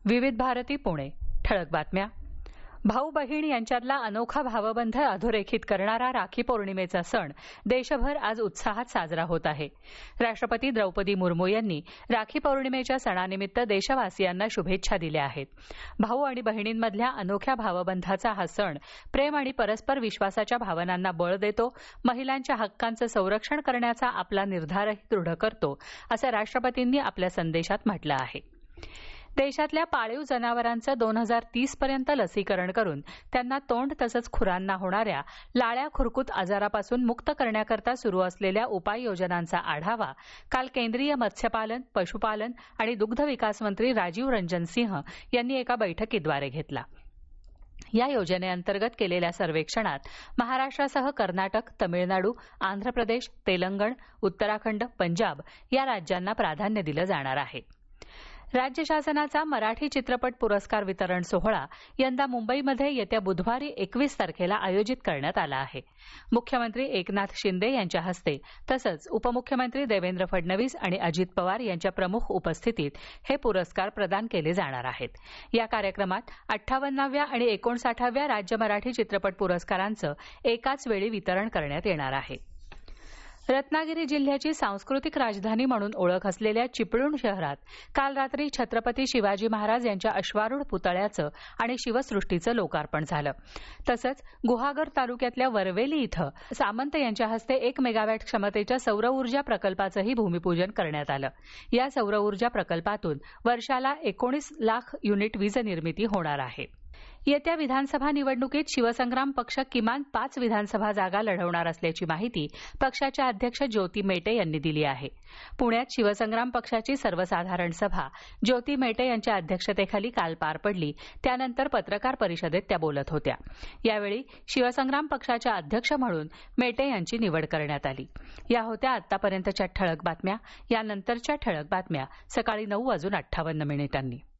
विविध भारती पुणे. ठळक बातम्या. भाऊ बहीण यांच्यातला अनोखा भावबंध अधोरेखित करणारा राखी पौर्णिमेचा सण देशभर आज उत्साहात साजरा होत आहे. राष्ट्रपती द्रौपदी मुर्मू यांनी राखी पौर्णिमेच्या सणानिमित्त देशवासियांना शुभेच्छा दिल्या आहेत. भाऊ आणि बहिणींमधल्या अनोख्या भावबंधाचा हा सण प्रेम आणि परस्पर विश्वासाच्या भावनांना बळ देतो, महिलांच्या हक्कांचं संरक्षण करण्याचा आपला निर्धारही दृढ करतो, असं राष्ट्रपतींनी आपल्या संदेशात म्हटलं आहे. देशातल्या पाळीव जनावरांचं 2030 पर्यंत लसीकरण करून त्यांना तोंड तसंच खुरांना होणाऱ्या लाळ्या खुरकूत आजारापासून मुक्त करण्याकरता सुरू असलेल्या उपाययोजनांचा आढावा काल केंद्रीय मत्स्यपालन, पशुपालन आणि दुग्ध विकास मंत्री राजीव रंजन सिंह यांनी एका बैठकीद्वारे घेतला. या योजनेअंतर्गत केलेल्या सर्वेक्षणात महाराष्ट्रासह कर्नाटक, तमिळनाडू, आंध्र प्रदेश, तेलंगण, उत्तराखंड, पंजाब या राज्यांना प्राधान्य दिलं जाणार आहे. राज्य शासनाचा मराठी चित्रपट पुरस्कार वितरण सोहळा यंदा मुंबईमध्ये येत्या बुधवारी 21 तारखेला आयोजित करण्यात आला आहे. मुख्यमंत्री एकनाथ शिंदे यांच्या हस्ते तसंच उपमुख्यमंत्री देवेंद्र फडणवीस आणि अजित पवार यांच्या प्रमुख उपस्थितीत हे पुरस्कार प्रदान केले जाणार आहेत. या कार्यक्रमात 58व्या आणि 59व्या राज्य मराठी चित्रपट पुरस्कारांचं एकाच वेळी वितरण करण्यात येणार आहे. रत्नागिरी जिल्ह्याची सांस्कृतिक राजधानी म्हणून ओळख असलेल्या चिपळूण शहरात काल रात्री छत्रपती शिवाजी महाराज यांच्या अश्वारूढ पुतळ्याचं आणि शिवसृष्टीचं लोकार्पण झालं. तसंच गुहागर तालुक्यातल्या वरवेली इथं सामंत यांच्या हस्ते 1 मेगावॅट क्षमतेच्या सौर ऊर्जा प्रकल्पाचंही भूमिपूजन करण्यात आलं. या सौर ऊर्जा प्रकल्पातून वर्षाला 19 लाख युनिट वीज निर्मिती होणार आहे. येत्या विधानसभा निवडणुकीत शिवसंग्राम पक्ष किमान 5 विधानसभा जागा लढवणार असल्याची माहिती पक्षाच्या अध्यक्ष ज्योती मेटे यांनी दिली आहे. पुण्यात शिवसंग्राम पक्षाची सर्वसाधारण सभा ज्योती मेटे यांच्या अध्यक्षतेखाली काल पार पडली. त्यानंतर पत्रकार परिषदेत त्या बोलत होत्या. यावेळी शिवसंग्राम पक्षाच्या अध्यक्ष म्हणून मेटे यांची निवड करण्यात आली. या होत्या आतापर्यंतच्या ठळक बातम्या. यानंतरच्या ठळक बातम्या सकाळी 9:58 वाजून.